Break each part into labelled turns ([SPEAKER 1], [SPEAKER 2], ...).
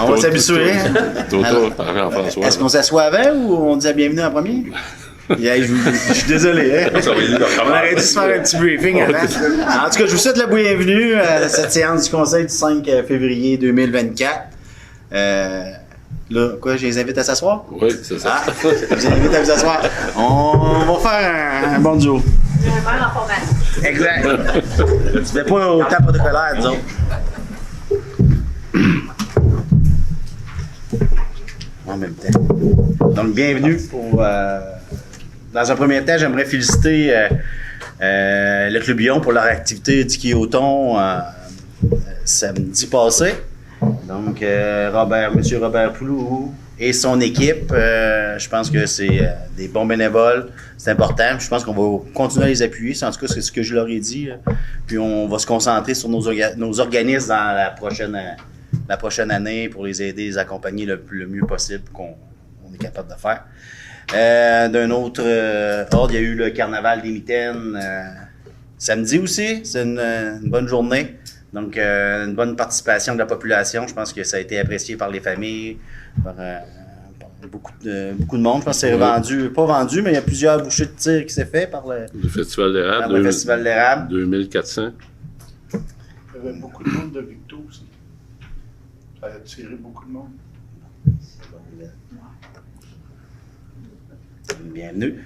[SPEAKER 1] On va s'habituer.
[SPEAKER 2] Toto, Jean-François.
[SPEAKER 1] Est-ce qu'on s'assoit avant ou on dit la bienvenue en premier? Je suis désolé. Hein? On aurait dû se faire un petit briefing avant. En tout cas, je vous souhaite la bienvenue à cette séance du Conseil du 5 février 2024. Là, quoi, je les invite à s'asseoir?
[SPEAKER 2] Oui, c'est ça.
[SPEAKER 1] Ah, je les invite à vous asseoir. On va faire un bon duo.
[SPEAKER 3] Un verre en formation.
[SPEAKER 1] Exact. Tu fais pas au temps protocolaire, disons. En même temps. Donc, bienvenue pour... dans un premier temps, j'aimerais féliciter le Club Lyon pour leur activité du Kyoton samedi passé. Donc, Monsieur Robert Poulou et son équipe, je pense que c'est des bons bénévoles. C'est important. Je pense qu'on va continuer à les appuyer. En tout cas, c'est ce que je leur ai dit. Puis, on va se concentrer sur nos organismes dans la prochaine année pour les aider, les accompagner le mieux possible qu'on est capable de faire. D'un autre ordre, il y a eu le carnaval des mitaines samedi aussi. C'est une bonne journée. Donc, une bonne participation de la population. Je pense que ça a été apprécié par les familles, par beaucoup de monde. Je pense que c'est pas vendu, mais il y a plusieurs bouchées de tir qui s'est fait par
[SPEAKER 2] le Festival d'érable.
[SPEAKER 1] Par le Festival d'érable.
[SPEAKER 2] 2400.
[SPEAKER 4] Il y avait beaucoup de monde de Victo aussi. Ça a attiré beaucoup de monde.
[SPEAKER 1] Bienvenue.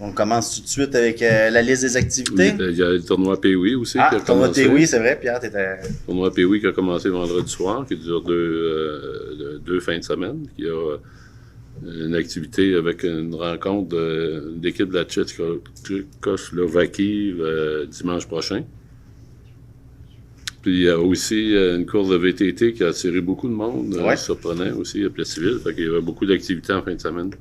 [SPEAKER 1] On commence tout de suite avec la liste des activités.
[SPEAKER 2] Oui, il y a le tournoi Pee-Wee aussi qui a
[SPEAKER 1] le tournoi
[SPEAKER 2] commencé.
[SPEAKER 1] Pee-Wee, c'est vrai, Pierre, t'étais...
[SPEAKER 2] Le tournoi Pee-Wee qui a commencé vendredi soir, qui dure deux fins de semaine. Il y a une activité avec une rencontre d'équipe de la Tchécoslovaquie dimanche prochain. Puis il y a aussi une course de VTT qui a attiré beaucoup de monde, surprenant aussi à Plessisville. Fait qu'il y avait beaucoup d'activités en fin de semaine.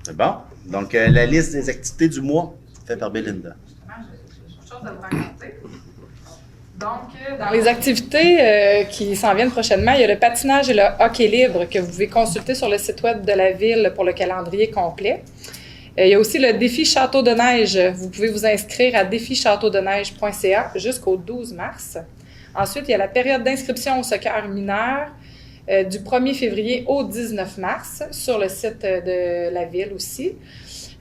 [SPEAKER 1] C'est bon. Donc, la liste des activités du mois, faite par Belinda.
[SPEAKER 3] J'ai autre chose à vous raconter. Donc, dans les activités qui s'en viennent prochainement, il y a le patinage et le hockey libre que vous pouvez consulter sur le site web de la Ville pour le calendrier complet. Il y a aussi le défi Château de neige. Vous pouvez vous inscrire à défichâteaudeneige.ca jusqu'au 12 mars. Ensuite, il y a la période d'inscription au soccer mineur du 1er février au 19 mars sur le site de la Ville aussi.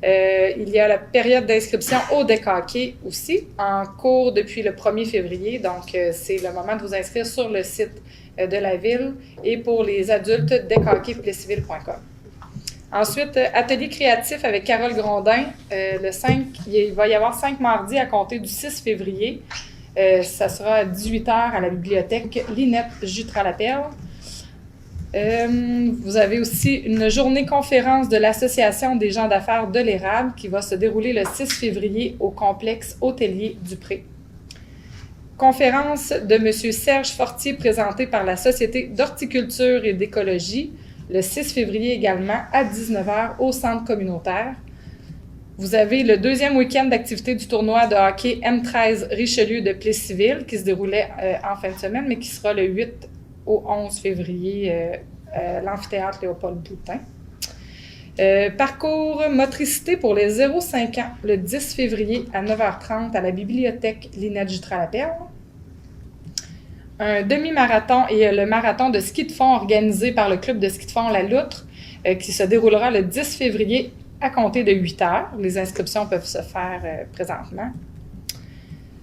[SPEAKER 3] Il y a la période d'inscription au deck hockey aussi, en cours depuis le 1er février. Donc, c'est le moment de vous inscrire sur le site de la Ville et pour les adultes, deckhockeyplessisville.com. Ensuite, atelier créatif avec Carole Grondin. Il va y avoir 5 mardis à compter du 6 février. Ça sera à 18h à la bibliothèque Linette Jutras-Lapelle. Vous avez aussi une journée conférence de l'Association des gens d'affaires de l'érable qui va se dérouler le 6 février au complexe hôtelier du Pré. Conférence de M. Serge Fortier présentée par la Société d'horticulture et d'écologie le 6 février également à 19h au centre communautaire. Vous avez le deuxième week-end d'activité du tournoi de hockey M13 Richelieu de Plessisville qui se déroulait en fin de semaine, mais qui sera le 8 au 11 février à l'amphithéâtre Léopold Boutin. Parcours motricité pour les 0-5 ans le 10 février à 9h30 à la bibliothèque Linette Jutras-Lapelle. Un demi-marathon et le marathon de ski de fond organisé par le club de ski de fond La Loutre qui se déroulera le 10 février à compter de 8h. Les inscriptions peuvent se faire présentement.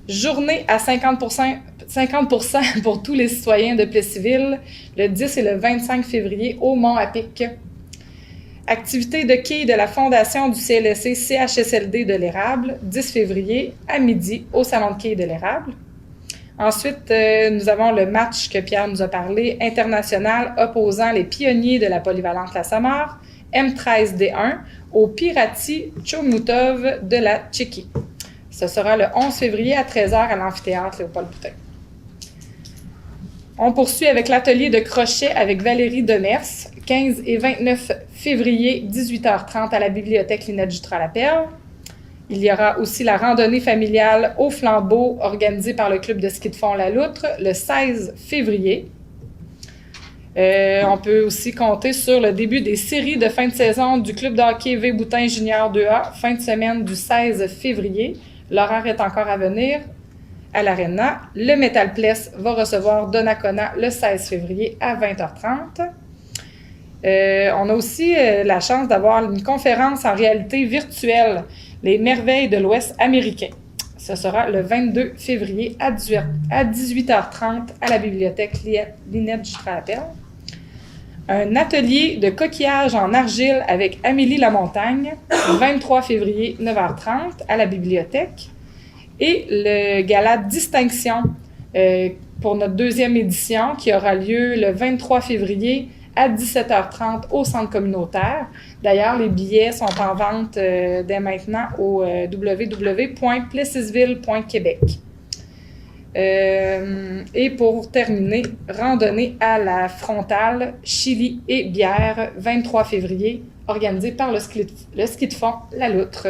[SPEAKER 3] Journée à 50% pour tous les citoyens de Plessisville le 10 et le 25 février au Mont-à-Pic. Activité de quilles de la Fondation du CLSC CHSLD de l'Érable, 10 février à midi au Salon de quilles de l'Érable. Ensuite, nous avons le match que Pierre nous a parlé, international opposant les pionniers de la polyvalente La Samar, M13D1, au Pirati Chomutov de la Tchéquie. Ce sera le 11 février à 13h à l'amphithéâtre Léopold Boutin. On poursuit avec l'atelier de crochet avec Valérie Demers, 15 et 29 février, 18h30 à la bibliothèque Linette Jutras-Lapelle. Il y aura aussi la randonnée familiale au flambeau organisée par le club de ski de fond La Loutre le 16 février. On peut aussi compter sur le début des séries de fin de saison du club de hockey V Boutin Junior 2A, fin de semaine du 16 février. L'horaire est encore à venir. à l'Arena. Le Metal Place va recevoir Donnacona le 16 février à 20h30. On a aussi la chance d'avoir une conférence en réalité virtuelle, Les merveilles de l'Ouest américain. Ce sera le 22 février à 18h30 à la bibliothèque Linette Jutra-Lapelle. Un atelier de coquillage en argile avec Amélie Lamontagne, le 23 février, 9h30 à la bibliothèque. Et le gala de distinction pour notre deuxième édition qui aura lieu le 23 février à 17h30 au centre communautaire. D'ailleurs, les billets sont en vente dès maintenant au www.plessisville.québec. Et pour terminer, randonnée à la frontale Chili et bière, 23 février, organisée par le ski de fond La Loutre.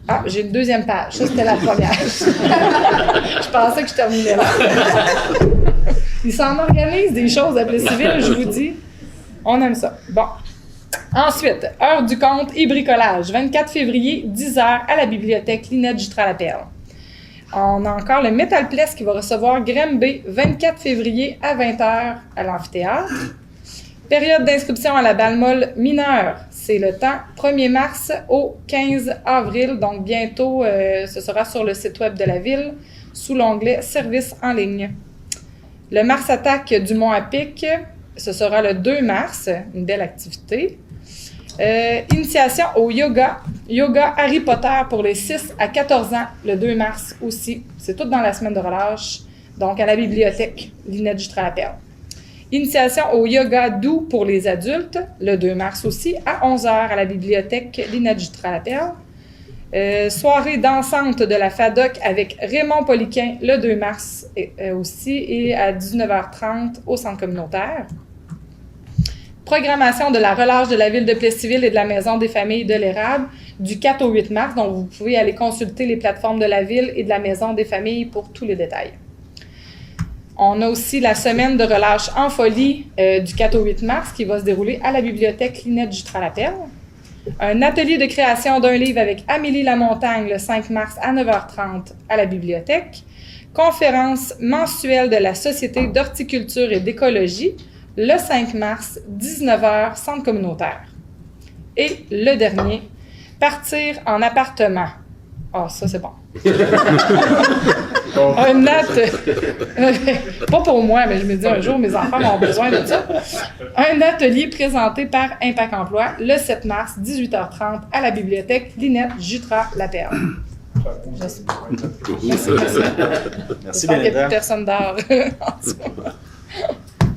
[SPEAKER 3] Ah, j'ai une deuxième page. Ça, c'était la première. Je pensais que je terminais là. Ils s'en organisent des choses à Plessisville, je vous dis. On aime ça. Bon. Ensuite, heure du compte et bricolage, 24 février, 10h à la bibliothèque Linette Jutra-Lapelle. On a encore le Metal Place qui va recevoir Grimby, 24 février à 20h à l'amphithéâtre. Période d'inscription à la Balmol mineure, c'est le temps 1er mars au 15 avril, donc bientôt ce sera sur le site web de la ville sous l'onglet Services en ligne. Le Mars Attack du Mont-à-Pic, ce sera le 2 mars, une belle activité. Initiation au yoga Harry Potter pour les 6 à 14 ans, le 2 mars aussi. C'est tout dans la semaine de relâche, donc à la bibliothèque Linette Jutra-Lapelle. Initiation au yoga doux pour les adultes, le 2 mars aussi, à 11h à la bibliothèque Linette Jutra-Lapelle. Soirée dansante de la FADOC avec Raymond Poliquin, le 2 mars aussi, et à 19h30 au centre communautaire. Programmation de la relâche de la ville de Plessisville et de la Maison des familles de l'Érable du 4 au 8 mars. Donc, vous pouvez aller consulter les plateformes de la ville et de la Maison des familles pour tous les détails. On a aussi la semaine de relâche en folie du 4 au 8 mars qui va se dérouler à la bibliothèque Linette Jutra-Lapelle. Un atelier de création d'un livre avec Amélie Lamontagne le 5 mars à 9h30 à la bibliothèque. Conférence mensuelle de la Société d'horticulture et d'écologie le 5 mars, 19h, centre communautaire. Et le dernier, partir en appartement. Ah, ça, c'est bon. Pas pour moi, mais je me dis un jour, mes enfants ont besoin de ça. Un atelier présenté par Impact Emploi le 7 mars, 18h30, à la bibliothèque Linette Jutra-Lapelle.
[SPEAKER 1] Merci,
[SPEAKER 3] J'espère qu'il n'y a plus personne d'art.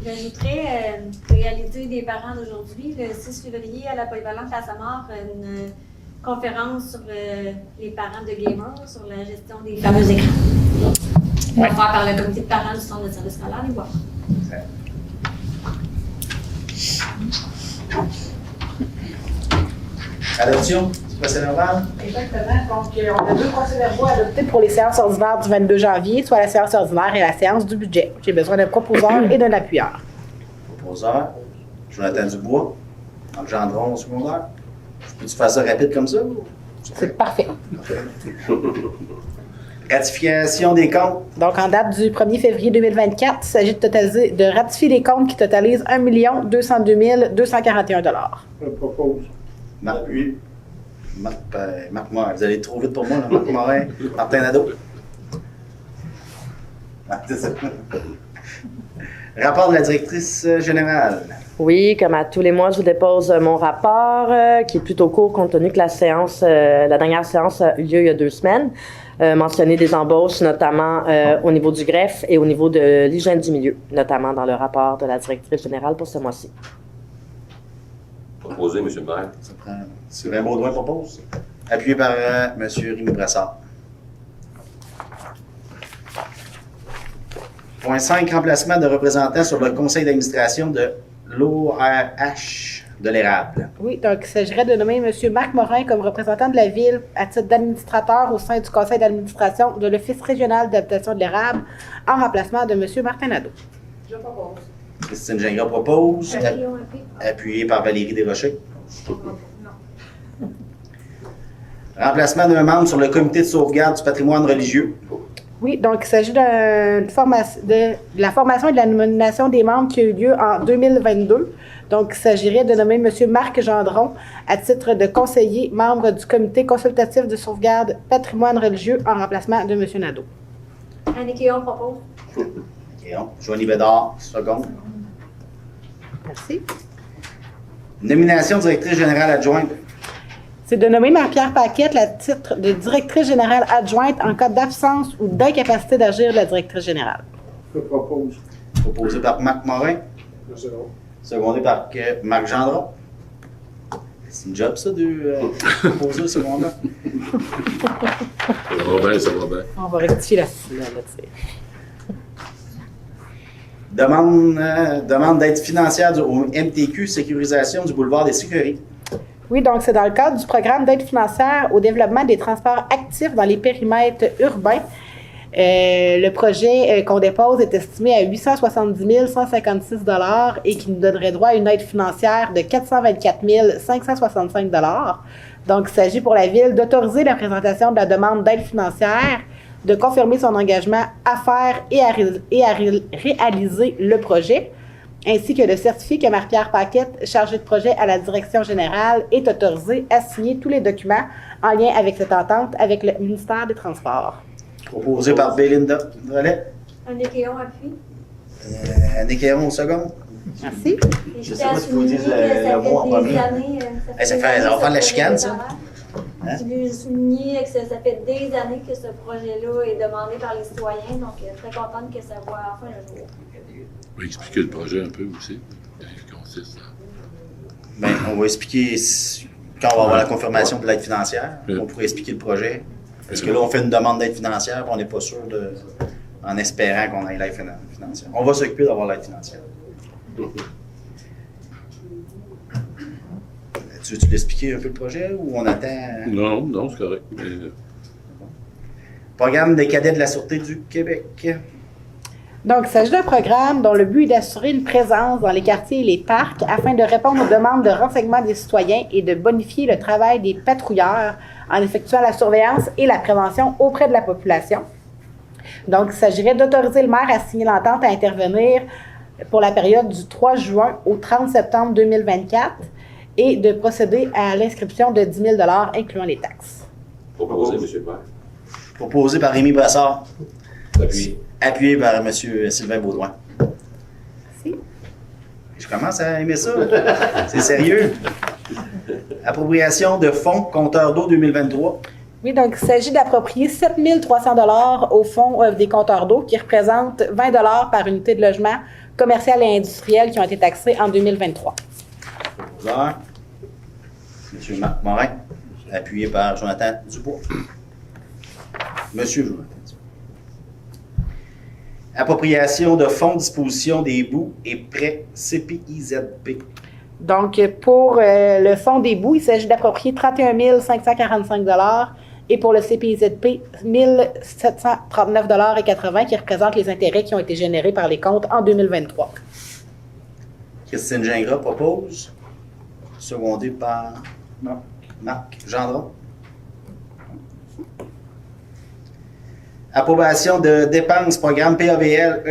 [SPEAKER 5] J'ajouterais une réalité des parents d'aujourd'hui. Le 6 février, à la Polyvalente à Samar, une conférence sur les parents de gamers, sur la gestion des fameux écrans. On va faire par le comité de parents du centre de service scolaire, les voir.
[SPEAKER 1] Adoption du procès-verbal?
[SPEAKER 6] Exactement. Donc, on a 2 procès-verbaux adoptés pour les séances ordinaires du 22 janvier, soit la séance ordinaire et la séance du budget. J'ai besoin d'un proposeur et d'un appuyeur.
[SPEAKER 1] Proposeur, Jonathan Dubois, Marc Gendron au secondaire. Peux-tu faire ça rapide comme ça?
[SPEAKER 6] C'est parfait.
[SPEAKER 1] Ratification des comptes.
[SPEAKER 6] Donc, en date du 1er février 2024, il s'agit de ratifier les comptes qui totalisent 1 202 241 $.
[SPEAKER 4] Je propose.
[SPEAKER 1] Marc Morin. Vous allez trop vite pour moi, là. Marc Morin. Martin Nadeau. Rapport de la directrice générale.
[SPEAKER 7] Oui, comme à tous les mois, je vous dépose mon rapport qui est plutôt court compte tenu que la dernière séance a eu lieu il y a 2 semaines. Mentionner des embauches, notamment au niveau du greffe et au niveau de l'hygiène du milieu, notamment dans le rapport de la directrice générale pour ce mois-ci.
[SPEAKER 8] Proposé, M. le maire.
[SPEAKER 1] Ça prend... Sylvain Baudouin propose. Appuyé par M. Rémy Brassard. Point 5, remplacement de représentants sur le conseil d'administration de l'ORH de l'Érable.
[SPEAKER 6] Oui, donc il s'agirait de nommer M. Marc Morin comme représentant de la Ville à titre d'administrateur au sein du conseil d'administration de l'Office régional d'adaptation de l'Érable en remplacement de M. Martin Nadeau.
[SPEAKER 3] Je propose.
[SPEAKER 1] Christine Gingras propose. Appuyé par Valérie Desrochers. Remplacement d'un membre sur le comité de sauvegarde du patrimoine religieux.
[SPEAKER 6] Oui, donc il s'agit de la formation et de la nomination des membres qui a eu lieu en 2022. Donc, il s'agirait de nommer M. Marc Gendron à titre de conseiller, membre du comité consultatif de sauvegarde patrimoine religieux en remplacement de M. Nadeau.
[SPEAKER 5] Annick Léon propose.
[SPEAKER 1] Joanie Bédard, seconde.
[SPEAKER 6] Merci.
[SPEAKER 1] Nomination directrice générale adjointe.
[SPEAKER 6] C'est de nommer Marie-Pierre Paquette à titre de directrice générale adjointe en cas d'absence ou d'incapacité d'agir de la directrice générale.
[SPEAKER 4] Je propose.
[SPEAKER 1] Proposé par Marc Morin,
[SPEAKER 4] Je sais pas.
[SPEAKER 1] secondé par Marc Gendron. C'est une job, ça, de proposer ce second-là.
[SPEAKER 2] Ça va bien, ça va bien.
[SPEAKER 6] On va rectifier là-dessus.
[SPEAKER 1] Demande d'aide financière au MTQ, sécurisation du boulevard des Sucreries.
[SPEAKER 6] Oui, donc c'est dans le cadre du programme d'aide financière au développement des transports actifs dans les périmètres urbains. Le projet qu'on dépose est estimé à 870 156 $ et qui nous donnerait droit à une aide financière de 424 565 $. Donc, il s'agit pour la Ville d'autoriser la présentation de la demande d'aide financière, de confirmer son engagement à faire et à réaliser le projet, ainsi que de certifier que Marie-Pierre Paquette, chargée de projet à la direction générale, est autorisée à signer tous les documents en lien avec cette entente avec le ministère des Transports.
[SPEAKER 1] Proposé par Bélinda Drolet.
[SPEAKER 5] Annick Léon appuie.
[SPEAKER 1] Annick Léon au second.
[SPEAKER 6] Merci.
[SPEAKER 5] Et
[SPEAKER 1] Je
[SPEAKER 5] tiens
[SPEAKER 1] sais
[SPEAKER 5] à
[SPEAKER 1] pas si vous
[SPEAKER 5] souligner
[SPEAKER 1] dites
[SPEAKER 5] que
[SPEAKER 1] le mot en
[SPEAKER 5] ça fait
[SPEAKER 1] premier.
[SPEAKER 5] des années.
[SPEAKER 1] Ça va faire de la chicane, ça. Hein?
[SPEAKER 5] Je voulais souligner que ça fait des années que ce projet-là est demandé par les citoyens, donc très contente que ça voit enfin le jour.
[SPEAKER 2] On va expliquer le projet un peu aussi. Il consiste à...
[SPEAKER 1] Ben, on va expliquer quand on va avoir la confirmation de l'aide financière.
[SPEAKER 2] Oui.
[SPEAKER 1] On pourrait expliquer le projet. Parce que là, on fait une demande d'aide financière, puis on n'est pas sûr en espérant qu'on ait l'aide financière. On va s'occuper d'avoir l'aide financière. Tu veux-tu l'expliquer un peu le projet ou on attend?
[SPEAKER 2] Non, c'est correct. Mais,
[SPEAKER 1] Programme des cadets de la Sûreté du Québec.
[SPEAKER 6] Donc, il s'agit d'un programme dont le but est d'assurer une présence dans les quartiers et les parcs afin de répondre aux demandes de renseignement des citoyens et de bonifier le travail des patrouilleurs en effectuant la surveillance et la prévention auprès de la population. Donc, il s'agirait d'autoriser le maire à signer l'entente à intervenir pour la période du 3 juin au 30 septembre 2024 et de procéder à l'inscription de 10 000 $ incluant les taxes.
[SPEAKER 8] Proposé, M. le maire.
[SPEAKER 1] Proposé par Rémi Brassard.
[SPEAKER 8] Appuyé.
[SPEAKER 1] Appuyé par M. Sylvain Baudouin.
[SPEAKER 6] Merci.
[SPEAKER 1] Je commence à aimer ça. C'est sérieux. Appropriation de fonds compteur d'eau 2023.
[SPEAKER 6] Oui, donc il s'agit d'approprier 7 300 $ au fonds des compteurs d'eau qui représentent 20 $ par unité de logement commercial et industriel qui ont été taxés en 2023.
[SPEAKER 1] Proposeur. M. Marc Morin. Appuyé par Jonathan Dubois. Monsieur Jonathan Dubois. Appropriation de fonds disposition des boues et prêts CPIZP.
[SPEAKER 6] Donc, pour le fonds des boues, il s'agit d'approprier 31 545 $ et pour le CPIZP, 1 739,80 $ qui représentent les intérêts qui ont été générés par les comptes en 2023.
[SPEAKER 1] Christine Gingras propose. Secondé par Marc Gendron. Approbation de dépenses programme PAVL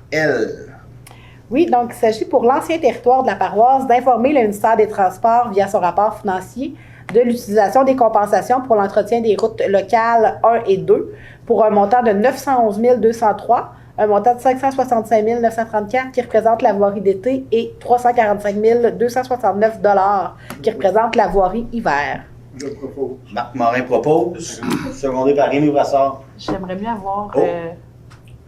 [SPEAKER 1] ERL.
[SPEAKER 6] Oui, donc il s'agit pour l'ancien territoire de la paroisse d'informer le ministère des Transports via son rapport financier de l'utilisation des compensations pour l'entretien des routes locales 1 et 2 pour un montant de 911 203, un montant de 565 934 qui représente la voirie d'été et 345 269 $ qui représente la voirie hiver.
[SPEAKER 4] Je propose.
[SPEAKER 1] Marc Morin propose. Secondé par Rémi Brassard.
[SPEAKER 6] J'aimerais mieux avoir,
[SPEAKER 1] Oh.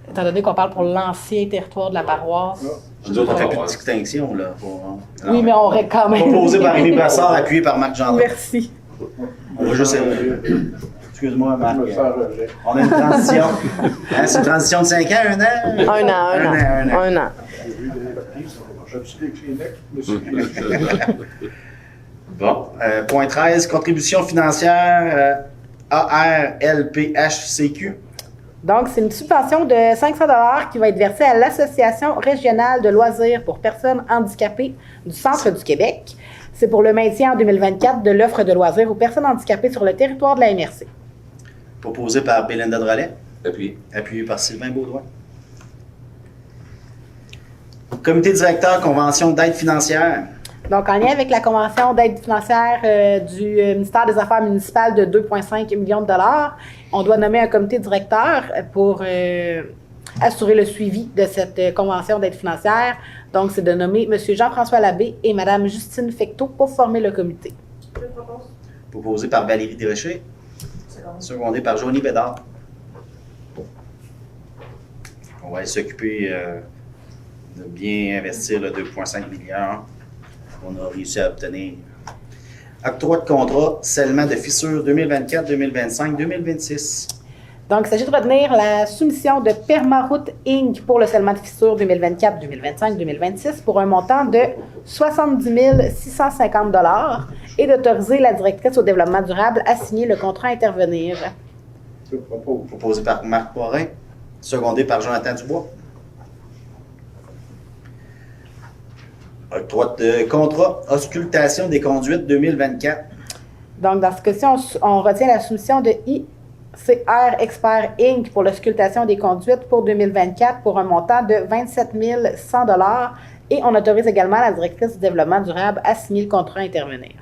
[SPEAKER 6] étant donné qu'on parle pour l'ancien territoire de la paroisse.
[SPEAKER 1] Nous autres, on fait plus de distinction, là.
[SPEAKER 6] Oui, mais on règle quand même.
[SPEAKER 1] Proposé par Rémi Brassard, appuyé par Marc Gendron.
[SPEAKER 6] Merci.
[SPEAKER 1] On va juste... Excuse-moi, Marc.
[SPEAKER 4] Je me sens rejet.
[SPEAKER 1] On a une transition. Hein, c'est une transition de 5 ans, 1 an?
[SPEAKER 7] Un an.
[SPEAKER 4] J'ai vu des papiers, ça va. J'ai-tu des Kleenex?
[SPEAKER 1] Bon. Point 13, contribution financière ARLPHCQ.
[SPEAKER 6] Donc, c'est une subvention de 500 $ qui va être versée à l'Association régionale de loisirs pour personnes handicapées du Centre du Québec. C'est pour le maintien en 2024 de l'offre de loisirs aux personnes handicapées sur le territoire de la MRC.
[SPEAKER 1] Proposé par Bélinda Drolet.
[SPEAKER 8] Appuyé.
[SPEAKER 1] Appuyé par Sylvain Baudouin. Comité directeur, convention d'aide financière.
[SPEAKER 6] Donc, en lien avec la convention d'aide financière du ministère des Affaires municipales de 2,5 millions de dollars, on doit nommer un comité directeur pour assurer le suivi de cette convention d'aide financière. Donc, c'est de nommer M. Jean-François Labbé et Mme Justine Fecteau pour former le comité.
[SPEAKER 5] Je propose.
[SPEAKER 1] Proposé par Valérie Desrochers. Secondé par Joanie Bédard. On va s'occuper de bien investir le 2,5 milliards qu'on a réussi à obtenir. Octroi de contrat, scellement de fissures 2024, 2025, 2026.
[SPEAKER 6] Donc, il s'agit de retenir la soumission de Permaroute Inc. pour le scellement de fissures 2024, 2025, 2026 pour un montant de 70 650 $ et d'autoriser la directrice au développement durable à signer le contrat à intervenir.
[SPEAKER 4] Je propose.
[SPEAKER 1] Proposé par Marc Morin, secondé par Jonathan Dubois. Octroi de contrat, auscultation des conduites 2024.
[SPEAKER 6] Donc, dans ce cas-ci, on retient la soumission de ICR Expert Inc. pour l'auscultation des conduites pour 2024 pour un montant de 27 100 $ et on autorise également la directrice du développement durable à signer le contrat à intervenir.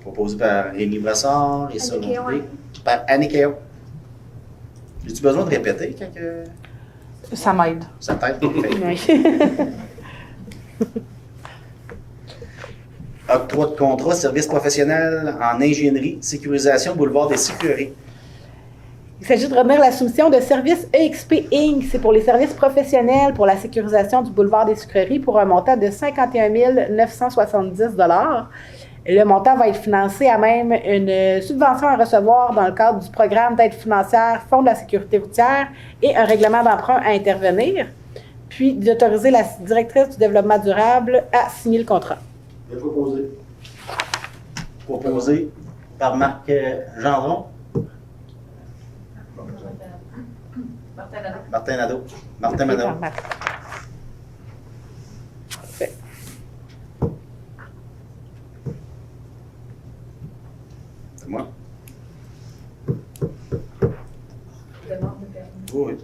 [SPEAKER 1] Proposé par Rémi Brassard et secondé
[SPEAKER 5] Kéon.
[SPEAKER 1] par Annie Kéon. As-tu besoin de répéter quand que
[SPEAKER 3] Ça m'aide.
[SPEAKER 1] ça t'aide?
[SPEAKER 6] Oui.
[SPEAKER 1] Octroi de contrat, service professionnel en ingénierie, sécurisation, boulevard des Sucreries.
[SPEAKER 6] Il s'agit de retenir la soumission de Service EXP Inc. C'est pour les services professionnels pour la sécurisation du boulevard des Sucreries pour un montant de 51 970 $. Le montant va être financé à même une subvention à recevoir dans le cadre du programme d'aide financière Fonds de la sécurité routière et un règlement d'emprunt à intervenir, puis d'autoriser la directrice du développement durable à signer le contrat.
[SPEAKER 1] Je vais proposer. Proposé par Marc Gendron. Martin Nadeau. Martin Nadeau.
[SPEAKER 6] Parfait.
[SPEAKER 1] C'est moi. Oui.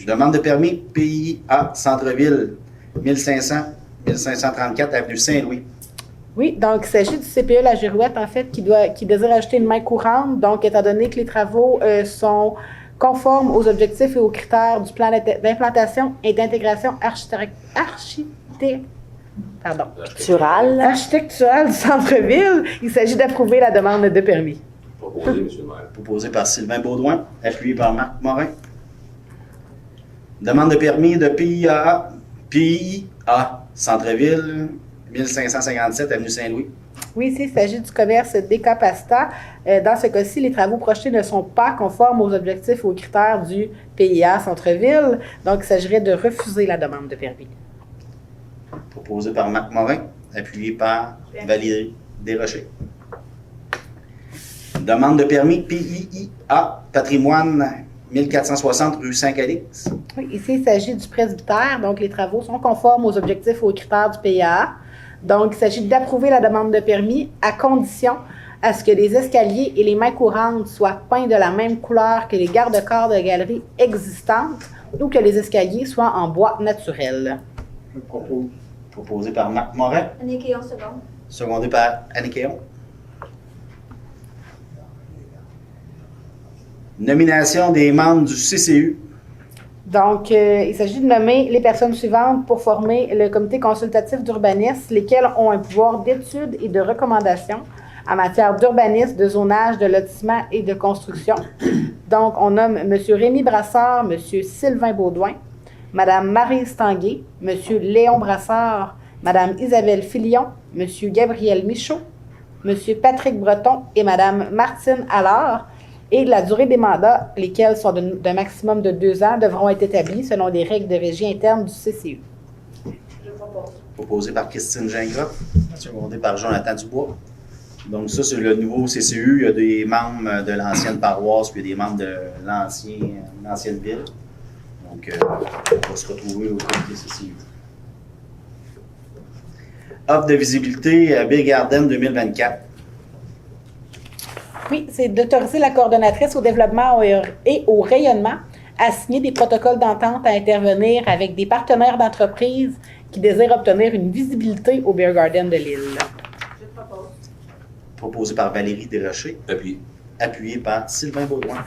[SPEAKER 1] Demande de permis PIA Centre-Ville 1534 avenue Saint-Louis.
[SPEAKER 6] Oui, donc il s'agit du CPE La Girouette, en fait, qui désire ajouter une main courante. Donc, étant donné que les travaux sont conformes aux objectifs et aux critères du plan d'implantation et d'intégration architecturale du centre-ville, il s'agit d'approuver la demande de permis.
[SPEAKER 8] Proposé, M. le maire.
[SPEAKER 1] Proposé par Sylvain Baudouin, appuyé par Marc Morin. Demande de permis de PIA Centre-Ville 1557 avenue Saint-Louis.
[SPEAKER 6] Oui, ici, il s'agit du commerce Décapacita. Dans ce cas-ci, les travaux projetés ne sont pas conformes aux objectifs et aux critères du PIA Centre-Ville. Donc, il s'agirait de refuser la demande de permis.
[SPEAKER 1] Proposé par Marc Morin, appuyé par Valérie Desrochers. Demande de permis PIA Patrimoine 1460 rue Saint-Calix.
[SPEAKER 6] Oui, ici, il s'agit du presbytère. Donc, les travaux sont conformes aux objectifs et aux critères du PIA. Donc, il s'agit d'approuver la demande de permis à condition à ce que les escaliers et les mains courantes soient peints de la même couleur que les garde-corps de galerie existantes ou que les escaliers soient en bois naturel.
[SPEAKER 4] Je propose.
[SPEAKER 1] Proposé par Marc Morin,
[SPEAKER 5] Annie Kéon, seconde.
[SPEAKER 1] secondé par Annie Kéon. Nomination des membres du CCU.
[SPEAKER 6] Donc, il s'agit de nommer les personnes suivantes pour former le comité consultatif d'urbanisme, lesquels ont un pouvoir d'étude et de recommandation en matière d'urbanisme, de zonage, de lotissement et de construction. Donc, on nomme M. Rémi Brassard, M. Sylvain Baudouin, Mme Marie Stanguay, M. Léon Brassard, Mme Isabelle Filion, M. Gabriel Michaud, M. Patrick Breton et Mme Martine Allard. Et la durée des mandats, lesquels sont d'un maximum de 2 ans, devront être établis selon les règles de régie interne du CCU.
[SPEAKER 5] Je propose.
[SPEAKER 1] Proposé par Christine Gingras, secondé par Jonathan Dubois. Donc ça, c'est le nouveau CCU. Il y a des membres de l'ancienne paroisse, puis il y a des membres de l'ancienne ville. Donc, on va se retrouver au comité CCU. Offre de visibilité à Bill Garden 2024.
[SPEAKER 6] Oui, c'est d'autoriser la coordonnatrice au développement et au rayonnement à signer des protocoles d'entente à intervenir avec des partenaires d'entreprise qui désirent obtenir une visibilité au Beer Garden de l'île.
[SPEAKER 5] Je propose.
[SPEAKER 1] Proposé par Valérie Desrochers,
[SPEAKER 8] Appuyé.
[SPEAKER 1] appuyé par Sylvain Baudouin.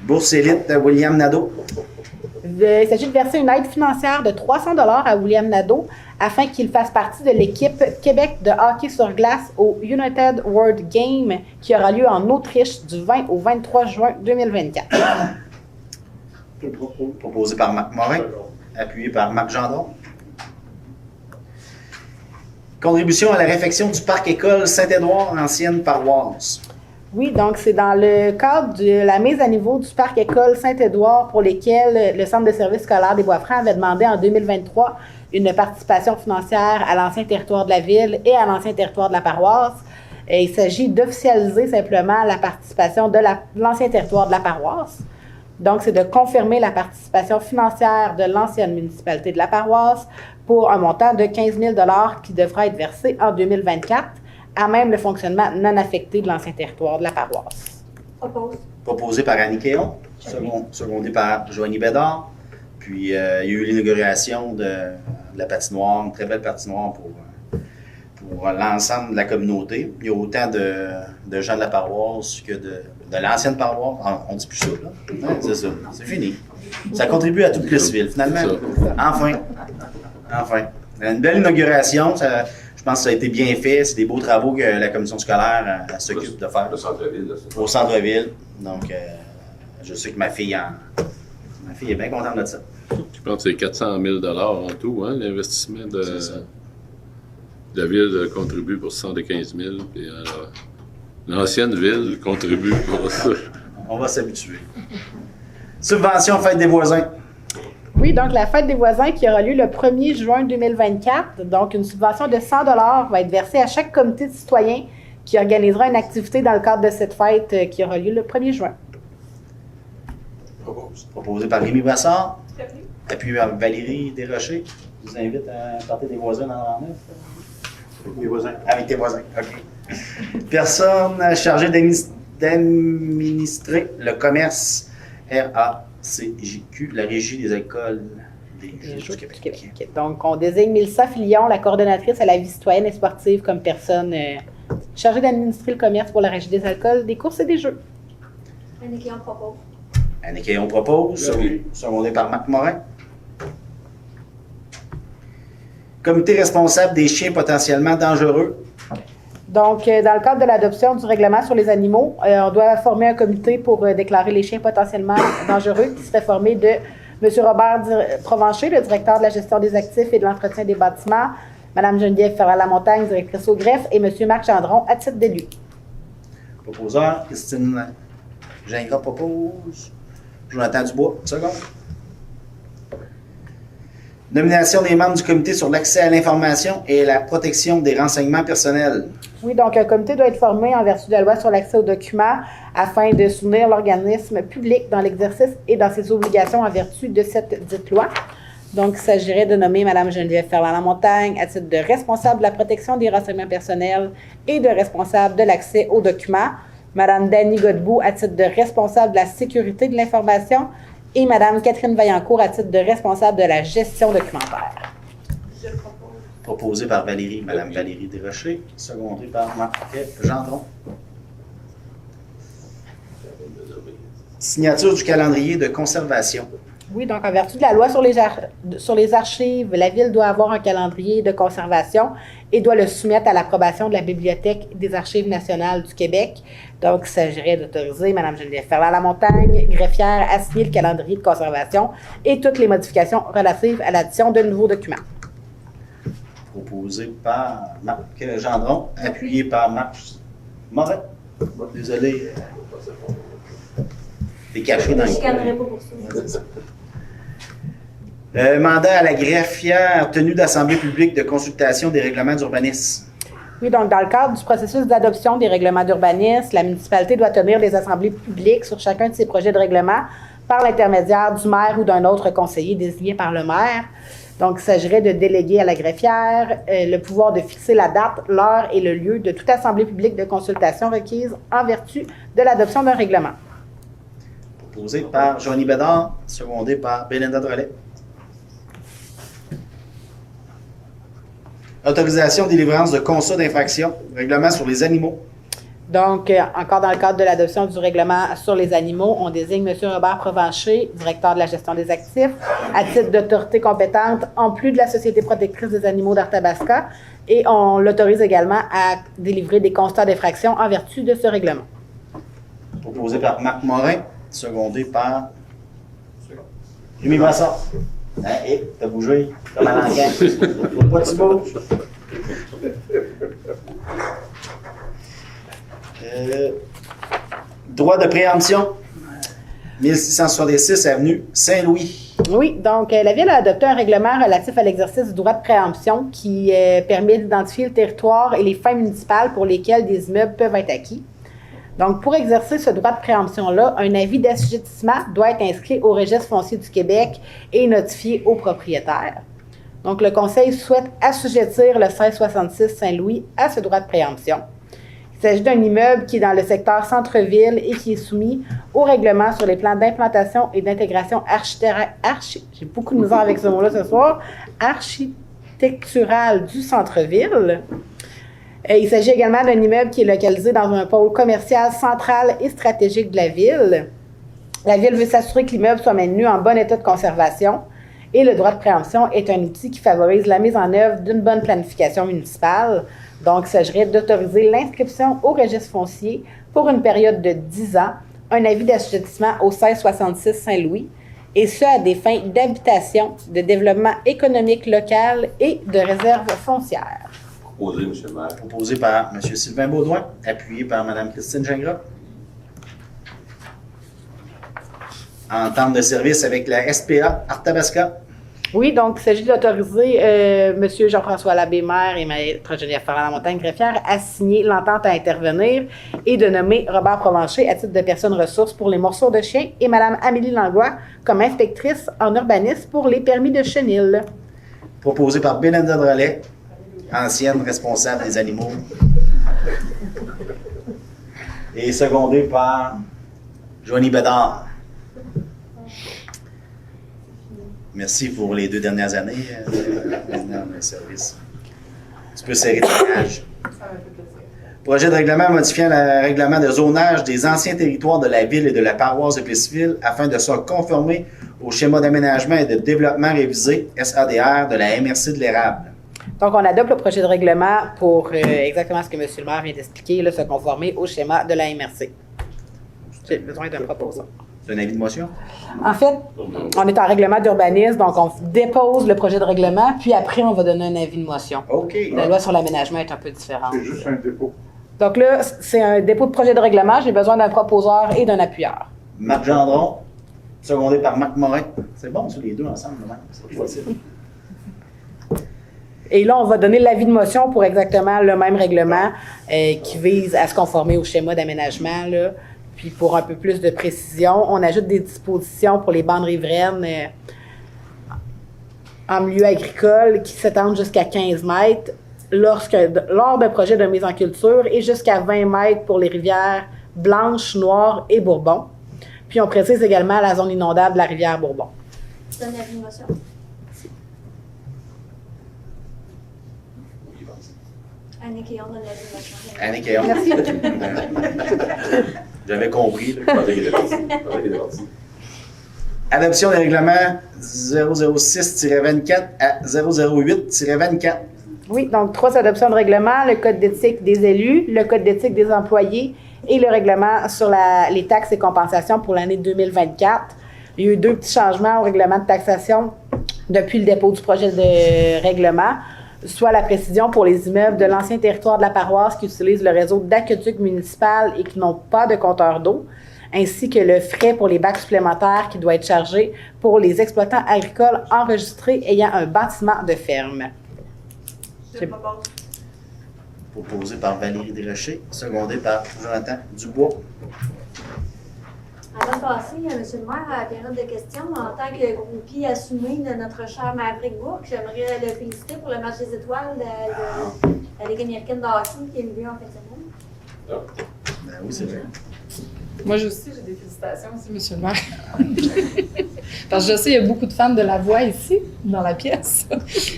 [SPEAKER 1] Bourse élite de William Nadeau.
[SPEAKER 6] Il s'agit de verser une aide financière de 300 $ à William Nadeau afin qu'il fasse partie de l'équipe Québec de hockey sur glace au United World Game qui aura lieu en Autriche du 20 au 23 juin 2024.
[SPEAKER 1] Proposé par Marc Morin, appuyé par Marc Gendron. Contribution à la réfection du parc école Saint-Édouard, ancienne paroisse.
[SPEAKER 6] Oui, donc c'est dans le cadre de la mise à niveau du parc école Saint-Édouard pour lesquels le Centre de services scolaires des Bois-Francs avait demandé en 2023 une participation financière à l'ancien territoire de la ville et à l'ancien territoire de la paroisse. Et il s'agit d'officialiser simplement la participation de l'ancien territoire de la paroisse. Donc, c'est de confirmer la participation financière de l'ancienne municipalité de la paroisse pour un montant de 15 000 $ qui devra être versé en 2024, à même le fonctionnement non affecté de l'ancien territoire de la paroisse.
[SPEAKER 5] Oppose.
[SPEAKER 1] Proposé par Annie Quéon, secondé par Joanie Bédard. Puis, il y a eu l'inauguration de la patinoire, une très belle patinoire pour l'ensemble de la communauté. Il y a autant de gens de la paroisse que de l'ancienne paroisse. On ne dit plus ça, là. Ouais, c'est ça. C'est fini. Ça contribue à toute Plessisville, finalement. Enfin. Une belle inauguration. Je pense que ça a été bien fait. C'est des beaux travaux que la commission scolaire s'occupe de faire.
[SPEAKER 8] Le centre-ville.
[SPEAKER 1] Au centre-ville. Donc, je sais que ma fille est bien contente de ça.
[SPEAKER 2] Je pense que c'est 400 000 $ en tout, hein, l'investissement de
[SPEAKER 1] C'est ça.
[SPEAKER 2] la ville contribue pour 75 000 puis l'ancienne ville contribue pour ça.
[SPEAKER 1] On va s'habituer. Subvention Fête des voisins.
[SPEAKER 6] Oui, donc la fête des voisins qui aura lieu le 1er juin 2024. Donc, une subvention de 100 $ va être versée à chaque comité de citoyens qui organisera une activité dans le cadre de cette fête qui aura lieu le 1er juin.
[SPEAKER 1] Proposé par Rémi Brassard. Appuyé par Valérie Desrochers. Je vous invite à porter des voisins dans la neuf.
[SPEAKER 4] Avec mes voisins.
[SPEAKER 1] Avec tes voisins, OK. Personne chargée d'administrer le commerce RACJQ, la Régie des écoles des Jeux du Québec.
[SPEAKER 6] Donc, on désigne Mélissa Filion, la coordonnatrice à la vie citoyenne et sportive, comme personne chargée d'administrer le commerce pour la Régie des alcools, des courses et des jeux.
[SPEAKER 5] Annie Quéon propose.
[SPEAKER 1] Annie Quéon propose, secondé par Marc Morin. Comité responsable des chiens potentiellement dangereux.
[SPEAKER 6] Donc, dans le cadre de l'adoption du règlement sur les animaux, on doit former un comité pour déclarer les chiens potentiellement dangereux qui serait formé de M. Robert Provencher, le directeur de la gestion des actifs et de l'entretien des bâtiments, Mme Geneviève Ferland-Lamontagne, directrice au greffe, et M. Marc Gendron, à titre d'élu.
[SPEAKER 1] Proposeur, Christine Gingras propose. Jonathan Dubois, seconde. Nomination des membres du comité sur l'accès à l'information et la protection des renseignements personnels.
[SPEAKER 6] Oui, donc un comité doit être formé en vertu de la loi sur l'accès aux documents afin de soutenir l'organisme public dans l'exercice et dans ses obligations en vertu de cette dite loi. Donc, il s'agirait de nommer Mme Geneviève Ferland-Lamontagne à titre de responsable de la protection des renseignements personnels et de responsable de l'accès aux documents, Mme Dany Godbout à titre de responsable de la sécurité de l'information et Mme Catherine Vaillancourt à titre de responsable de la gestion documentaire.
[SPEAKER 5] Je propose.
[SPEAKER 1] Proposé par Mme Valérie Desrochers, secondé par Marc Gendron. Signature du calendrier de conservation.
[SPEAKER 6] Oui, donc en vertu de la loi sur les archives, la Ville doit avoir un calendrier de conservation et doit le soumettre à l'approbation de la Bibliothèque des Archives nationales du Québec. Donc, il s'agirait d'autoriser Mme Geneviève Ferland-Lamontagne, greffière, à signer le calendrier de conservation et toutes les modifications relatives à l'addition de nouveaux documents.
[SPEAKER 1] Proposé par Marc Gendron, appuyé par Marc Morin. Désolé. T'es caché dans
[SPEAKER 5] Je
[SPEAKER 1] le
[SPEAKER 5] ne chicanerai
[SPEAKER 1] coin.
[SPEAKER 5] pas pour ça.
[SPEAKER 1] Mandat à la greffière, tenue d'assemblée publique de consultation des règlements d'urbanisme.
[SPEAKER 6] Oui, donc dans le cadre du processus d'adoption des règlements d'urbanisme, la municipalité doit tenir des assemblées publiques sur chacun de ses projets de règlement par l'intermédiaire du maire ou d'un autre conseiller désigné par le maire. Donc, il s'agirait de déléguer à la greffière le pouvoir de fixer la date, l'heure et le lieu de toute assemblée publique de consultation requise en vertu de l'adoption d'un règlement.
[SPEAKER 1] Proposé par Joanie Bédard, secondé par Bélinda Drolet. Autorisation de délivrance de constat d'infraction, règlement sur les animaux.
[SPEAKER 6] Donc, encore dans le cadre de l'adoption du règlement sur les animaux, on désigne M. Robert Provencher, directeur de la gestion des actifs, à titre d'autorité compétente, en plus de la Société protectrice des animaux d'Arthabasca, et on l'autorise également à délivrer des constats d'infraction en vertu de ce règlement.
[SPEAKER 1] Proposé par Marc Morin, secondé par Jimmy Brassard. Hein, t'as bougé comme à l'enquête. Faut pas que tu bouges. Droit de préemption, 1666 avenue Saint-Louis.
[SPEAKER 6] Oui, donc la Ville a adopté un règlement relatif à l'exercice du droit de préemption qui permet d'identifier le territoire et les fins municipales pour lesquelles des immeubles peuvent être acquis. Donc, pour exercer ce droit de préemption-là, un avis d'assujettissement doit être inscrit au Registre foncier du Québec et notifié au propriétaire. Donc, le Conseil souhaite assujettir le 1666 Saint-Louis à ce droit de préemption. Il s'agit d'un immeuble qui est dans le secteur centre-ville et qui est soumis au règlement sur les plans d'implantation et d'intégration j'ai beaucoup de misère avec ce mot-là ce soir, architectural du centre-ville. Il s'agit également d'un immeuble qui est localisé dans un pôle commercial central et stratégique de la Ville. La Ville veut s'assurer que l'immeuble soit maintenu en bon état de conservation et le droit de préemption est un outil qui favorise la mise en œuvre d'une bonne planification municipale. Donc, il s'agirait d'autoriser l'inscription au registre foncier pour une période de 10 ans, un avis d'assujettissement au 1666 Saint-Louis, et ce à des fins d'habitation, de développement économique local et de réserve foncière.
[SPEAKER 8] Proposé, M. le maire.
[SPEAKER 1] Proposé par M. Sylvain Baudouin, appuyé par Mme Christine Gingras. Entente de service avec la SPA Arthabasca.
[SPEAKER 6] Oui, donc il s'agit d'autoriser M. Jean-François Labbé, maire, et Maître Geneviève Ferland-Lamontagne, greffière, à signer l'entente à intervenir et de nommer Robert Provencher à titre de personne ressource pour les morceaux de chien et Mme Amélie Langlois comme inspectrice en urbanisme pour les permis de chenil.
[SPEAKER 1] Proposé par Bélinda Drolet, ancienne responsable des animaux. Et secondé par Joanie Bédard. Merci pour les 2 dernières années, président de service. Tu peux serrer ta cage. Projet de règlement modifiant le règlement de zonage des anciens territoires de la ville et de la paroisse de Plessisville afin de se conformer au schéma d'aménagement et de développement révisé SADR de la MRC de l'Érable.
[SPEAKER 6] Donc, on adopte le projet de règlement pour exactement ce que M. le maire vient d'expliquer, là, se conformer au schéma de la MRC. J'ai besoin d'un proposant.
[SPEAKER 1] C'est un avis de motion?
[SPEAKER 6] En fait, on est en règlement d'urbanisme, donc on dépose le projet de règlement, puis après, on va donner un avis de motion.
[SPEAKER 1] OK.
[SPEAKER 6] La loi sur l'aménagement est un peu différente.
[SPEAKER 4] C'est juste un dépôt.
[SPEAKER 6] Donc là, c'est un dépôt de projet de règlement. J'ai besoin d'un proposeur et d'un appuyeur.
[SPEAKER 1] Marc Gendron, secondé par Marc Morin. C'est bon, ça, les deux ensemble, là, c'est facile.
[SPEAKER 6] Et là, on va donner l'avis de motion pour exactement le même règlement qui vise à se conformer au schéma d'aménagement, là. Puis pour un peu plus de précision, on ajoute des dispositions pour les bandes riveraines en milieu agricole qui s'étendent jusqu'à 15 mètres lors d'un projet de mise en culture et jusqu'à 20 mètres pour les rivières Blanche, Noire et Bourbon. Puis on précise également la zone inondable de la rivière Bourbon.
[SPEAKER 5] Tu donnes l'avis de motion? Annick et on donne l'avis de motion.
[SPEAKER 1] Annick et on.
[SPEAKER 6] Merci.
[SPEAKER 1] J'avais compris. Là.
[SPEAKER 8] Pendant qu'il était parti.
[SPEAKER 1] Adoption des règlements 006-24 à 008-24.
[SPEAKER 6] Oui, donc 3 adoptions de règlement, le code d'éthique des élus, le code d'éthique des employés et le règlement sur les taxes et compensations pour l'année 2024. Il y a eu 2 petits changements au règlement de taxation depuis le dépôt du projet de règlement, soit la précision pour les immeubles de l'ancien territoire de la paroisse qui utilisent le réseau d'aqueduc municipal et qui n'ont pas de compteur d'eau, ainsi que le frais pour les bacs supplémentaires qui doit être chargé pour les exploitants agricoles enregistrés ayant un bâtiment de ferme.
[SPEAKER 5] Je propose.
[SPEAKER 1] Proposé par Valérie Desrochers, secondé par Jonathan Dubois.
[SPEAKER 5] Avant de passer, M. le maire, à la période de questions, en tant que groupie assumé de notre cher Maverick Bourque, j'aimerais le féliciter pour le match des étoiles de la Ligue américaine de hockey qui a eu lieu en fin de semaine.
[SPEAKER 1] Ben oui, c'est vrai.
[SPEAKER 3] Moi aussi, j'ai des félicitations aussi, M. le maire. Parce que je sais, il y a beaucoup de fans de la voix ici, dans la pièce.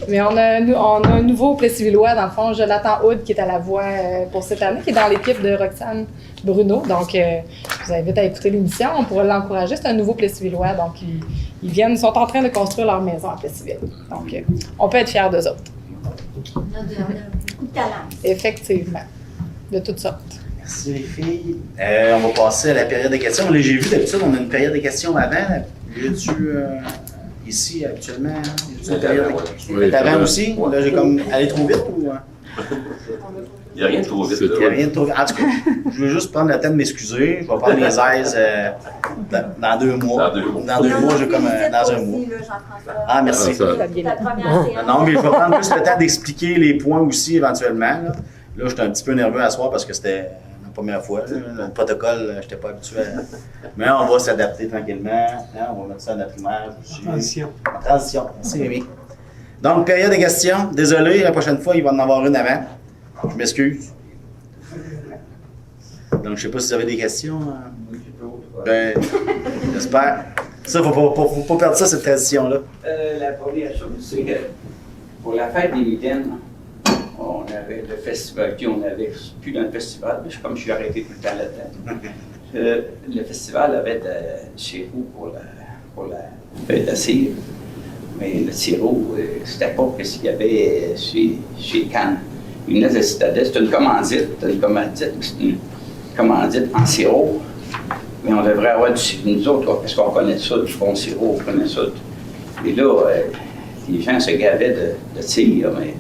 [SPEAKER 3] Mais on a un nouveau Plessis-Villois, dans le fond, Jonathan Hood, qui est à la voix pour cette année, qui est dans l'équipe de Roxane Bruno. Donc, je vous invite à écouter l'émission. On pourrait l'encourager. C'est un nouveau Plessis-Villois. Donc, ils sont en train de construire leur maison à Plessisville. Donc, on peut être fiers d'eux autres.
[SPEAKER 5] On a beaucoup de talent.
[SPEAKER 3] Effectivement. De toutes sortes.
[SPEAKER 1] Merci les filles. On va passer à la période de questions. Là, j'ai vu d'habitude, on a une période de questions avant. Y a-tu ici actuellement? Y a-tu une période de... avant aussi?
[SPEAKER 8] Ouais.
[SPEAKER 1] Là, j'ai comme allé trop vite ou.
[SPEAKER 8] Il n'y a rien de trop vite.
[SPEAKER 1] Il n'y a rien de trop vite. En tout cas, je veux juste prendre le temps de m'excuser. Je vais prendre les aises dans 2 mois. Dans 2 mois, j'ai comme dans un mois. Ah, merci.
[SPEAKER 5] Ta première séance.
[SPEAKER 1] Non, mais je vais prendre juste le temps d'expliquer les points aussi éventuellement. Là, j'étais un petit peu nerveux à soir parce que c'était la première fois. Là. Le protocole, je n'étais pas habitué à... Mais on va s'adapter tranquillement. On va mettre ça en notre image aussi.
[SPEAKER 9] Transition.
[SPEAKER 1] Transition, merci Rémi. Donc, période de questions. Désolé, la prochaine fois, il va en avoir une avant. Je m'excuse. Donc, je ne sais pas si vous avez des questions. Ben, j'espère. Ça, faut pas perdre ça, cette tradition-là.
[SPEAKER 10] La première chose, c'est que pour la fête des mitaines, on avait le festival, puis on avait plus d'un festival, mais comme je suis arrêté tout le temps là-dedans. Le festival avait de sirop pour la fête de cire, mais le sirop, c'était pas ce qu'il y avait chez Cannes. Il venait de Citadelle, c'était une commandite en sirop, mais on devrait avoir nous autres, parce qu'on connaît ça, du bon sirop, on connaît ça. Et là, les gens se gavaient de cire, mais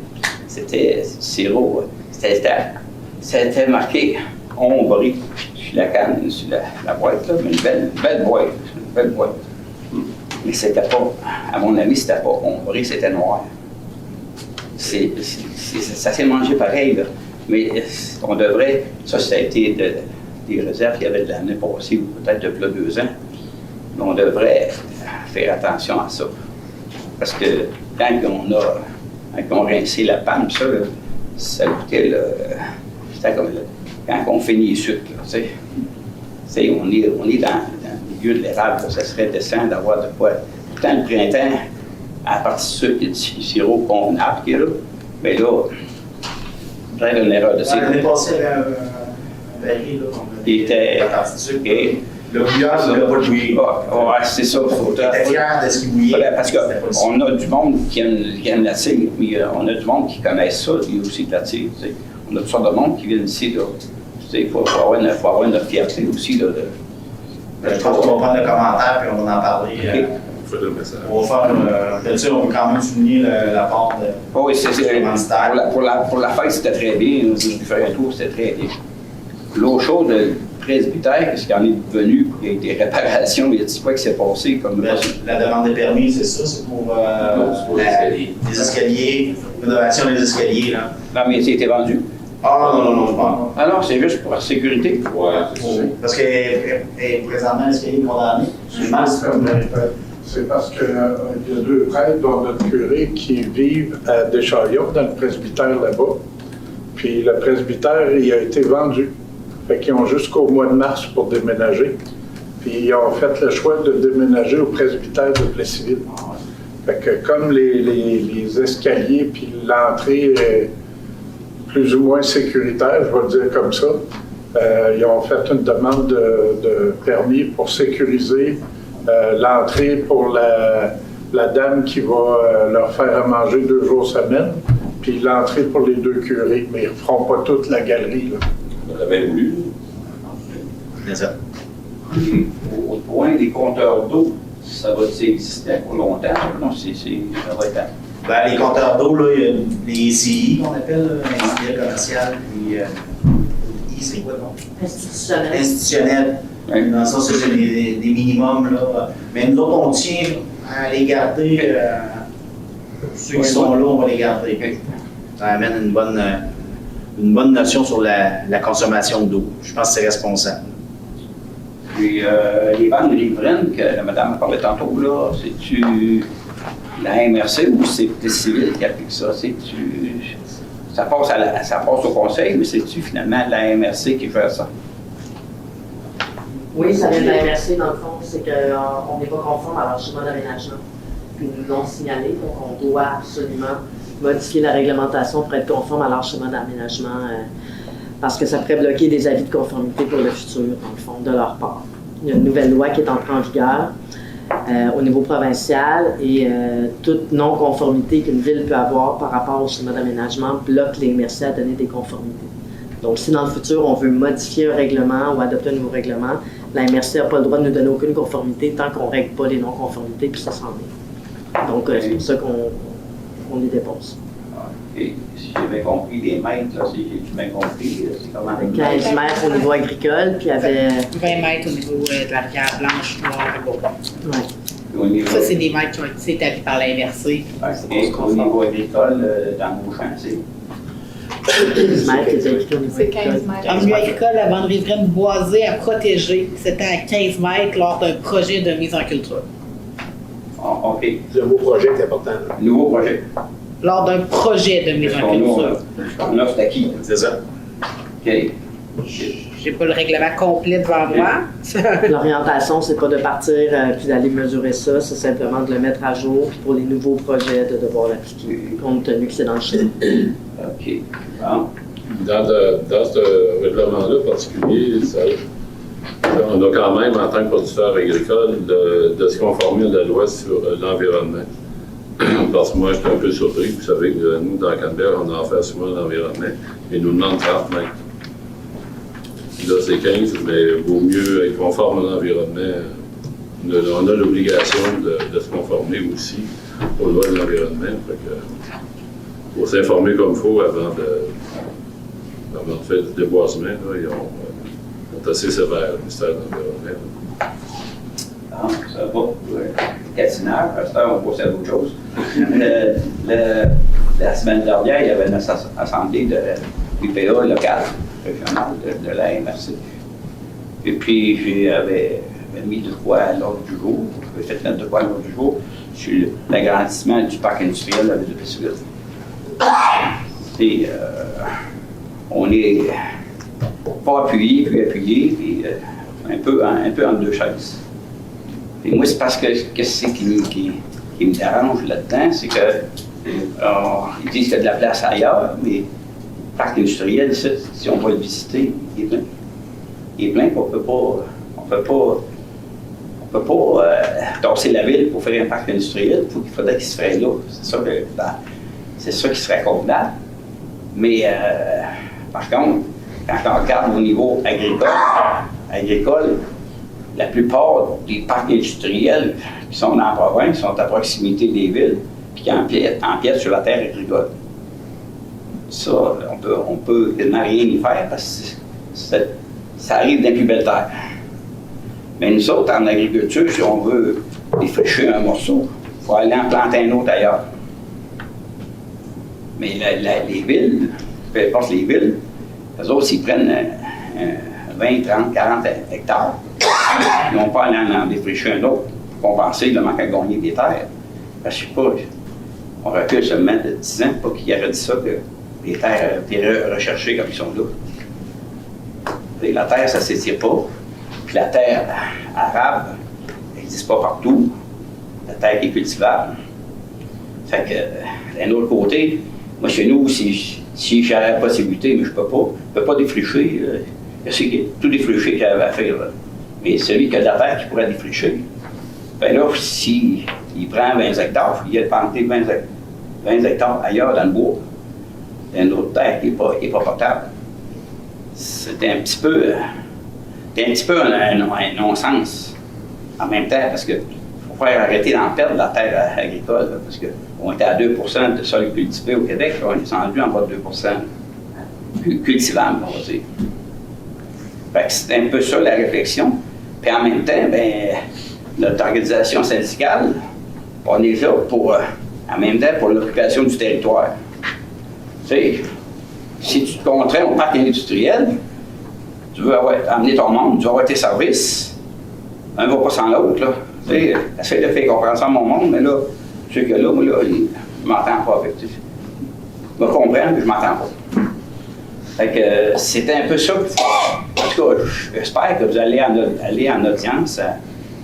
[SPEAKER 10] c'était sirop. C'était marqué ombré sur la canne, sur la boîte, là, mais une belle boîte. Mais c'était pas, à mon avis, c'était pas ombré, c'était noir. Ça s'est mangé pareil, là. Mais on devrait, ça a été des réserves qu'il y avait de l'année passée, ou peut-être depuis 2 ans. Mais on devrait faire attention à ça. Parce que quand on rinçait la panne, ça goûtait, c'était comme quand on finit les sucres, tu sais. On est dans le milieu de l'érable, ça serait décent d'avoir de quoi. Tant le printemps, à partir de sucre et du sirop convenable qui est là, mais là, peut-être une erreur de sirop.
[SPEAKER 1] L'année passée, il y avait un baril, là.
[SPEAKER 10] Il était.
[SPEAKER 1] Le bouillard, il n'a pas de bouillir.
[SPEAKER 10] Ouais, c'est ça.
[SPEAKER 1] Il était fier de ce qu'il bouillait.
[SPEAKER 10] Parce qu'on a du monde qui aime la cire, mais on a du monde qui connaît ça, il y a aussi de la cire. On a toutes sortes de monde qui viennent ici. Il faut avoir notre fierté aussi. Là,
[SPEAKER 1] je pense qu'on va prendre le commentaire et on va en parler.
[SPEAKER 10] Okay.
[SPEAKER 1] On va faire, bien sûr, on va quand même souligner l'apport de.
[SPEAKER 10] Oh, oui, c'est pour la fête, c'était très bien. Je fais un tour, c'était très bien. L'eau chaude, le presbytère, qu'est-ce qu'il en est devenu? Il y a eu des réparations, il y a des quoi qui s'est passé comme.
[SPEAKER 1] La demande des permis, c'est ça? C'est pour les escaliers, rénovation des escaliers, là.
[SPEAKER 10] Non, mais ça a été vendu.
[SPEAKER 1] Ah non, pas.
[SPEAKER 10] Ah non, c'est juste pour la sécurité.
[SPEAKER 8] Ouais,
[SPEAKER 1] parce que présentement, l'escalier est condamné.
[SPEAKER 4] C'est parce qu'il y a 2 prêtres, dont notre curé, qui vivent à Deschaillons, dans le presbytère là-bas. Puis le presbytère, il a été vendu. Fait qu'ils ont jusqu'au mois de mars pour déménager. Puis ils ont fait le choix de déménager au presbytère de Plessisville. Fait que comme les escaliers puis l'entrée est plus ou moins sécuritaire, je vais le dire comme ça, ils ont fait une demande de permis pour sécuriser l'entrée pour la dame qui va leur faire à manger 2 jours semaine, puis l'entrée pour les 2 curés, mais ils ne feront pas toute la galerie. Là.
[SPEAKER 8] On l'avait voulu.
[SPEAKER 1] C'est ça.
[SPEAKER 10] Au point des compteurs d'eau, ça va exister pour longtemps? Non, ça va être...
[SPEAKER 1] Ben, les compteurs d'eau, là, il y a les ICI qu'on appelle, industriel commercial, puis c'est quoi le nom? Institutionnel. Oui. Dans le sens que c'est des minimums, là. Mais nous autres, on tient à les garder. Ceux qui sont là, on va les garder. Ça amène une bonne notion sur la consommation d'eau. Je pense que c'est responsable.
[SPEAKER 10] Puis les bandes riveraines que la madame a parlé tantôt, là, c'est-tu la MRC ou c'est le civil qui applique ça? Ça passe au conseil, mais c'est-tu finalement la MRC qui fait ça?
[SPEAKER 7] Oui, ça vient de la MRC, dans le fond, c'est qu'on n'est pas conforme à leur schéma d'aménagement. Puis ils nous l'ont signalé, donc on doit absolument modifier la réglementation pour être conforme à leur schéma d'aménagement, parce que ça pourrait bloquer des avis de conformité pour le futur, dans le fond, de leur part. Il y a une nouvelle loi qui est entrée en vigueur au niveau provincial et toute non-conformité qu'une ville peut avoir par rapport au schéma d'aménagement bloque les MRC à donner des conformités. Donc, si dans le futur, on veut modifier un règlement ou adopter un nouveau règlement, la MRC n'a pas le droit de nous donner aucune conformité tant qu'on ne règle pas les non-conformités, puis ça s'en est. Donc, c'est pour ça qu'on les dépose.
[SPEAKER 10] Et si j'ai bien compris, les mètres, là, si j'ai bien compris, c'est comment?
[SPEAKER 7] 15 mètres au niveau agricole, puis il y avait...
[SPEAKER 6] 20 mètres au niveau de la rivière Blanche, Noire et Bourbon.
[SPEAKER 7] Ouais.
[SPEAKER 6] Ça, c'est des mètres qui ont été établis par la MRC.
[SPEAKER 10] Et au niveau agricole, dans nos champs, c'est
[SPEAKER 7] 15 mètres, les agricoles au niveau
[SPEAKER 3] C'est 15
[SPEAKER 7] agricole.
[SPEAKER 3] mètres.
[SPEAKER 6] En milieu agricole, la bande riveraine boisée à protéger, c'était à 15 mètres lors d'un projet de mise en culture.
[SPEAKER 10] OK.
[SPEAKER 9] Le mot projet est important.
[SPEAKER 10] Nouveau projet.
[SPEAKER 6] Lors d'un projet de mise en culture.
[SPEAKER 10] On a, c'est acquis.
[SPEAKER 9] C'est ça.
[SPEAKER 10] OK.
[SPEAKER 6] J'ai pas le règlement complet devant moi.
[SPEAKER 7] L'orientation, c'est pas de partir puis d'aller mesurer ça, c'est simplement de le mettre à jour, puis pour les nouveaux projets, de devoir l'appliquer, compte tenu que c'est dans le schéma.
[SPEAKER 10] OK. Bon.
[SPEAKER 2] Dans ce règlement-là particulier, on a quand même, en tant que producteur agricole, de se conformer à la loi sur l'environnement. Parce que moi, j'étais un peu surpris. Vous savez que nous, dans Canberra, on a affaire souvent à l'environnement. Ils nous demandent 30 mètres. Là, c'est 15, mais vaut mieux être conforme à l'environnement. On a l'obligation de se conformer aussi aux lois de l'environnement. Il faut s'informer comme il faut avant de faire du déboisement. Là, ils sont assez sévères, le ministère de l'Environnement.
[SPEAKER 10] Ah, ça va. Catinage, parce que on passe à d'autres choses. La semaine dernière, il y avait une assemblée de l'UPA locale, régionale de la MRC. Et puis, j'avais mis de quoi à l'ordre du jour, j'avais fait mettre de quoi à l'ordre du jour sur l'agrandissement du parc industriel de la ville de Pittsburgh. Et on est pas appuyé, puis un peu entre deux chaises. Et moi, c'est parce que qu'est-ce qui me dérange là-dedans, c'est que ils disent qu'il y a de la place ailleurs, mais le parc industriel, si on va le visiter, il est plein. Il est plein qu'on ne peut pas tasser la ville pour faire un parc industriel. Il faudrait qu'il se ferait là. C'est ça qui serait convenable. Mais par contre, quand on regarde au niveau agricole, la plupart des parcs industriels qui sont dans la province sont à proximité des villes puis qui empiètent sur la terre agricole. Ça, on peut quasiment rien y faire parce que ça arrive dans les plus belles terres. Mais nous autres, en agriculture, si on veut défricher un morceau, il faut aller en planter un autre ailleurs. Mais les villes, peu importe les villes, eux autres, s'ils prennent 20, 30, 40 hectares, ils n'ont pas aller en défricher un autre pour compenser le manque à gagner des terres. Parce que je sais pas, on recule seulement de 10 ans, pas qu'il aurait dit ça, que les terres étaient recherchées comme ils sont là. Et la terre, ça ne s'étire pas. Puis la terre arabe n'existe pas partout. La terre qui est cultivable. Fait que, d'un autre côté, moi, chez nous, si j'avais la possibilité, mais je ne peux pas défricher. Tout défricher que j'avais à faire. Là. Mais celui qui a de la terre qui pourrait défricher, bien là, s'il prend 20 hectares, il a planté 20 hectares ailleurs dans le bois, dans une autre terre qui n'est pas potable. C'est un petit peu un non-sens en même temps, parce qu'il faut faire arrêter d'en perdre la terre agricole, là, parce qu'on était à 2 de sol cultivé au Québec, là, on est descendu en bas de 2 cultivable, on va dire. Fait que c'est un peu ça la réflexion. Puis en même temps, notre organisation syndicale, on est là en même temps pour l'occupation du territoire. Tu sais, si tu te contrains au parc industriel, tu veux amener ton monde, tu veux avoir tes services, un va pas sans l'autre, là. Tu sais, essaye de faire comprendre ça à mon monde, mais là, je sais que là, moi, là, il m'entend pas. Fait que, je me comprends, mais je m'entends pas. Fait que c'était un peu ça. En tout cas, j'espère que vous allez aller en audience à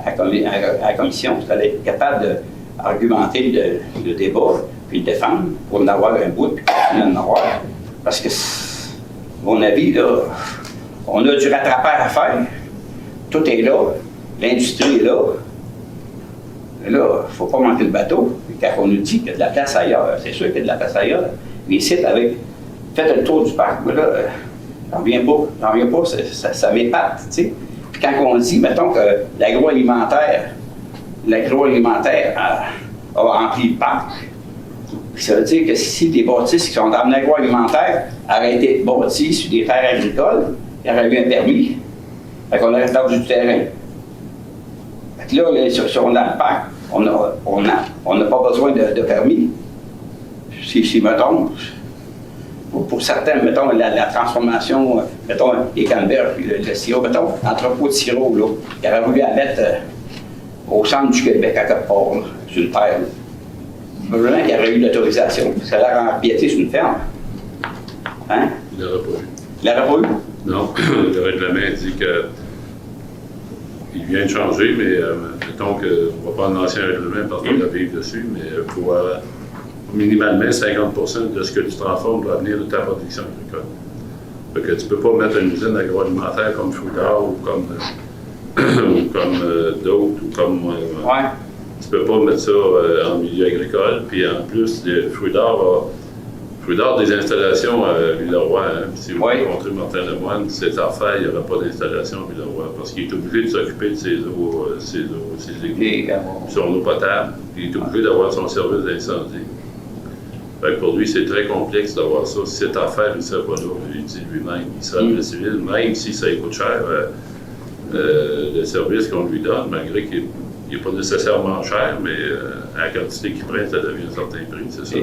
[SPEAKER 10] la commission, vous allez être capable d'argumenter le débat, puis le défendre, pour en avoir un bout, puis continuer d'en avoir. Parce que, à mon avis, là, on a du rattrapage à faire. Tout est là, l'industrie est là. Et là, il ne faut pas manquer le bateau. Puis quand on nous dit qu'il y a de la place ailleurs, c'est sûr qu'il y a de la place ailleurs. Mais ici, faites le tour du parc, mais là, j'en reviens pas, ça m'épate, tu sais. Puis quand on dit, mettons que l'agroalimentaire a rempli le parc, ça veut dire que si des bâtisses qui sont dans l'agroalimentaire auraient été bâties sur des terres agricoles, il y aurait eu un permis, fait qu'on aurait perdu du terrain. Fait que là, si on est dans le parc, on n'a pas besoin de permis. Si mettons, pour certains, mettons, la transformation, mettons, les canneberges, puis le sirop, mettons, l'entrepôt de sirop, là, il aurait voulu la mettre au centre du Québec, à quelque part, là, sur le terre. Probablement qu'il y aurait eu l'autorisation. Ça l'aurait empiété sur une ferme. Hein?
[SPEAKER 2] Il n'aurait pas eu.
[SPEAKER 10] Il n'aurait pas eu?
[SPEAKER 2] Non, le règlement dit que il vient de changer, mais mettons qu'on ne va pas en ancien règlement parce qu'on a vivre dessus, mais il faut minimalement 50% de ce que tu transformes doit venir de ta production agricole. Fait que tu ne peux pas mettre une usine agroalimentaire comme Foudard ou comme d'autres ou comme moi.
[SPEAKER 10] Ouais.
[SPEAKER 2] Tu ne peux pas mettre ça en milieu agricole. Puis en plus, Foudard a des installations à Villeroy. Hein. Si vous rencontrez Martin Lemoine, cette affaire, il n'y aura pas d'installation à Villeroy parce qu'il est obligé de s'occuper de ses égouts, son eau potable. Il est obligé d'avoir son service d'incendie. Fait que pour lui, c'est très complexe d'avoir ça. Si cette affaire, il ne serait pas là. Il dit lui-même, il serait le civil, même si ça coûte cher, le service qu'on lui donne, malgré qu'il n'est pas nécessairement cher, mais à la quantité qu'il prend, ça devient un certain prix, c'est ça.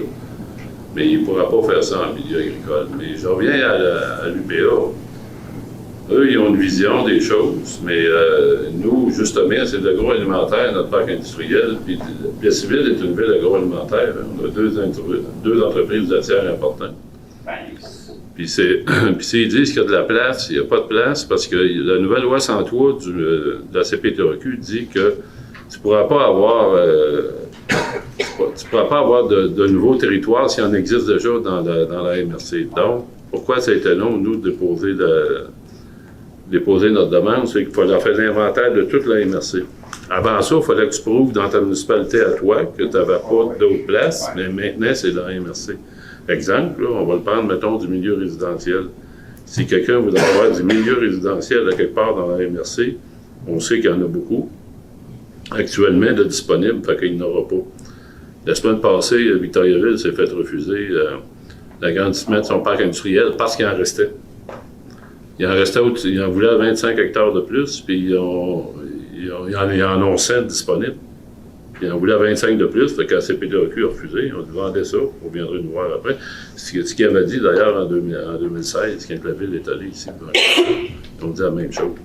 [SPEAKER 2] Mais il ne pourra pas faire ça en milieu agricole. Mais je reviens à l'UPA. Eux, ils ont une vision des choses, mais nous, justement, c'est de l'agroalimentaire, notre parc industriel. Puis Plessisville est une ville agroalimentaire. On a deux entreprises laitières importantes. Puis s'ils disent qu'il y a de la place, il n'y a pas de place, parce que la nouvelle loi 103 de la CPTRQ dit que tu ne pourras pas avoir... tu ne pourras pas avoir de nouveaux territoires s'il en existe déjà dans la MRC. Donc, pourquoi ça a été long, nous, de déposer notre demande? C'est qu'il fallait faire l'inventaire de toute la MRC. Avant ça, il fallait que tu prouves dans ta municipalité à toi que tu n'avais pas d'autres places, mais maintenant, c'est dans la MRC. Exemple, là, on va le prendre, mettons, du milieu résidentiel. Si quelqu'un voudrait avoir du milieu résidentiel à quelque part dans la MRC, on sait qu'il y en a beaucoup actuellement de disponibles, fait qu'il n'y en aura pas. La semaine passée, Victoriaville s'est fait refuser l'agrandissement de son parc industriel parce qu'il en restait. Il en voulait 25 hectares de plus, puis ils en ont 7 disponibles. Puis ils en voulaient 25 de plus, fait que la CPTRQ a refusé. On lui vendait ça, on viendrait nous voir après. Ce qu'il avait dit d'ailleurs en 2016, quand la ville est allée ici. Ils ont dit la même chose.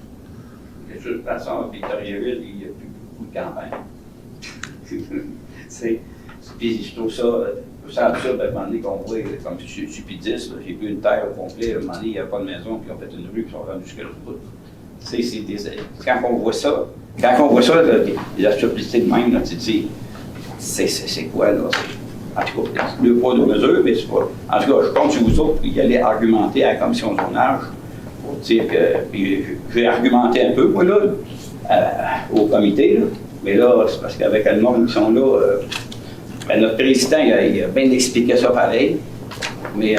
[SPEAKER 10] De toute façon, Victoriaville, il n'y a plus beaucoup de campagne. Puis je trouve ça absurde à un moment donné qu'on voit comme stupidiste. J'ai vu une terre au complet, à un moment donné, il n'y a pas de maison, puis ils ont fait une rue, puis ils sont rendus jusqu'à l'autre bout. Quand on voit ça, les absurdités de même, là, tu te dis, c'est quoi, là? En tout cas, le poids de mesure, mais c'est pas. En tout cas, je compte sur vous autres, puis y aller argumenter à la commission de zonage pour dire que. Puis je vais argumenter un peu, moi, là, au comité, là. Mais là, c'est parce qu'avec le monde qui sont là, notre président, il a bien expliqué ça pareil. Mais.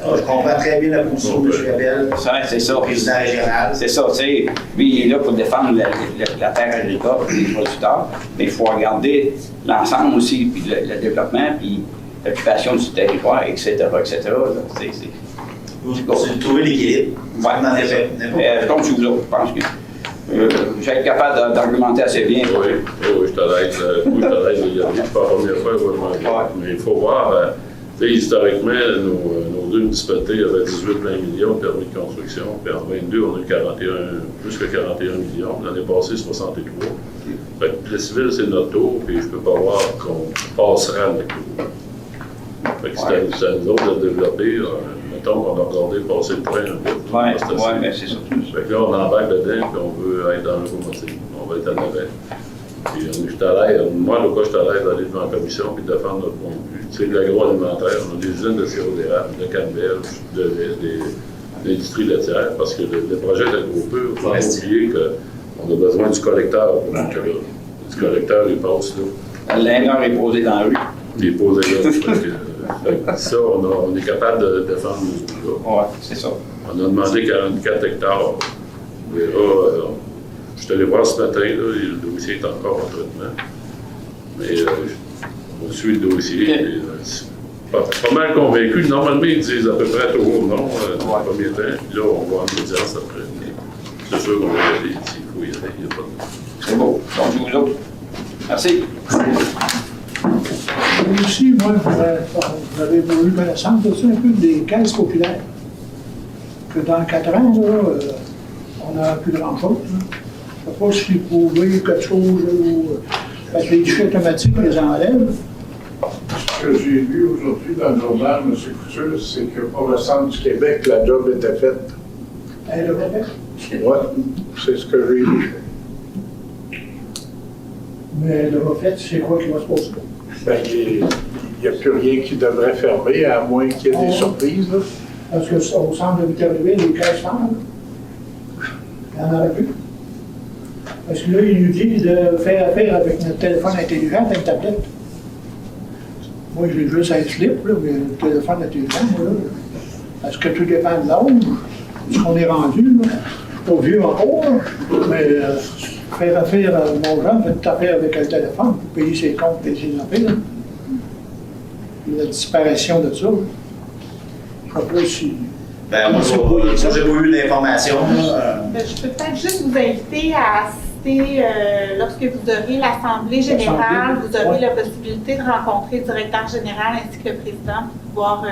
[SPEAKER 1] Je comprends très bien la position de M. Cabelle,
[SPEAKER 10] c'est ça.
[SPEAKER 1] le président régional.
[SPEAKER 10] C'est ça, tu sais. Lui, il est là pour défendre la terre agricole et les producteurs, mais il faut regarder l'ensemble aussi, puis le développement, puis l'occupation du territoire, etc., etc.
[SPEAKER 1] C'est de trouver l'équilibre.
[SPEAKER 10] Oui, en effet. Comme je vous pense que je vais être capable d'argumenter assez bien.
[SPEAKER 2] Oui, je te laisse. Je ne suis pas la première fois, mais il faut voir. Et historiquement, nos deux municipalités avaient 18-20 millions de permis de construction, puis en 22, on a eu plus que 41 millions. L'année passée, 63. Fait que le civil, c'est notre tour, puis je peux pas voir qu'on passera notre tour. Fait que c'est à nous autres de développer. Mettons qu'on a regardé passer le train un peu.
[SPEAKER 10] Oui, mais c'est surtout ça.
[SPEAKER 2] Fait que là, on embarque dedans, puis on veut être dans le locomotive. On va être en avant. Puis je suis à l'aise, moi, le cas, je suis à l'aise d'aller devant la commission et de défendre notre point de vue. Tu sais, de l'agroalimentaire, on a des usines de sirop d'érable, de canneberge, de lait, l'industrie laitière, parce que le projet est trop peu. Il faut pas oublier qu'on a besoin du collecteur. Donc, du collecteur, il passe là.
[SPEAKER 10] L'ingénieur est posé dans la rue.
[SPEAKER 2] Il est posé là. Fait que ça, on est capable de défendre nos là.
[SPEAKER 10] Oui, c'est ça.
[SPEAKER 2] On a demandé 44 hectares. On verra. Je suis allé voir ce matin, là, le dossier est encore en traitement. Mais on suit le dossier. Et, pas mal convaincu. Normalement, ils disent à peu près toujours non dans le premier temps. Puis là, on va en audience après. C'est sûr qu'on va y aller. S'il faut y aller, il n'y a pas de...
[SPEAKER 10] C'est beau. Donc, vous autres. Merci.
[SPEAKER 9] Aussi, moi, vous avez eu connaissance de ça, un peu des caisses populaires. Que dans 4 ans, là, on n'a plus grand-chose. Je ne sais pas si vous pouvez quelque chose ou avec les guichets automatiques, on les enlève.
[SPEAKER 4] Ce que j'ai lu aujourd'hui dans le journal, M. Couture, c'est que pour le centre du Québec, la job était faite.
[SPEAKER 9] Le Québec?
[SPEAKER 4] Oui, c'est ce que j'ai lu.
[SPEAKER 9] Mais le fait, c'est quoi qui va se passer?
[SPEAKER 4] Ben, il n'y a plus rien qui devrait fermer, à moins qu'il y ait des surprises. Là.
[SPEAKER 9] Parce qu'au centre de Victoriaville, les caisses ferment. Il n'y en aurait plus. Parce que là, il nous dit de faire affaire avec notre téléphone intelligent et une tablette. Moi, j'ai juste un slip, là, mais le téléphone intelligent, là. Parce que tout dépend de l'âge, ce qu'on est rendu. Là. Je suis pas vieux encore, mais faire affaire à mon genre, faire affaire avec un téléphone pour payer ses comptes et ses affaires. La disparition de ça. Je ne sais pas si.
[SPEAKER 1] Ben, moi, j'ai pas eu l'information.
[SPEAKER 11] Je peux peut-être juste vous inviter à assister, lorsque vous aurez l'Assemblée générale, vous aurez la possibilité de rencontrer le directeur général ainsi que le président pour pouvoir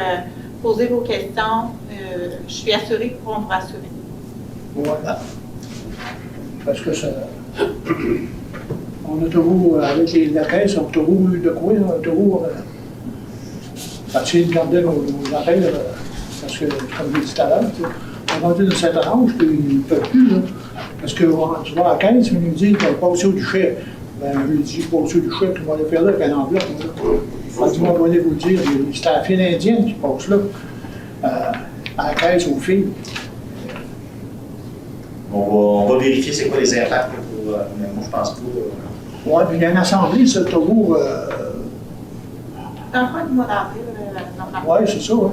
[SPEAKER 11] poser vos questions. Je suis assurée qu'ils pourront vous rassurer.
[SPEAKER 9] Voilà. Parce que ça. On a toujours, avec la caisse, on a toujours eu de quoi, on a toujours essayé de garder nos affaires. Parce que, comme je l'ai dit tout à l'heure, on est rendu dans cet âge, puis ils ne peuvent plus. Là, parce que tu vas à la caisse, ils nous disent qu'ils vont passer au duchet. Ben, je lui dis, passer au duchet, puis on va aller faire là avec un enveloppe. Moi, je vais aller vous le dire, c'est la file indienne qui passe là, à la caisse aux filles.
[SPEAKER 1] On va vérifier c'est quoi les impacts. Mais moi, je pense pas.
[SPEAKER 9] Oui, puis il y a une assemblée, c'est toujours.
[SPEAKER 11] Dans le mois d'avril, normalement.
[SPEAKER 9] Oui, c'est ça, oui.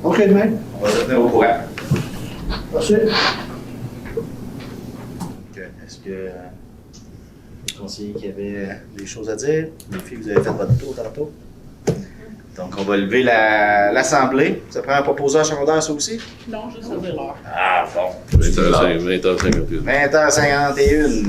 [SPEAKER 9] OK, demain.
[SPEAKER 1] On va se tenir au courant.
[SPEAKER 9] Merci.
[SPEAKER 1] Est-ce que les conseillers qui avaient des choses à dire? Les filles, vous avez fait votre tour tantôt. Donc, on va lever l'Assemblée. Ça prend un proposeur secondaire, ça aussi?
[SPEAKER 11] Non, juste à l'heure.
[SPEAKER 1] Ah, bon.
[SPEAKER 2] 20h51.
[SPEAKER 1] 20h51.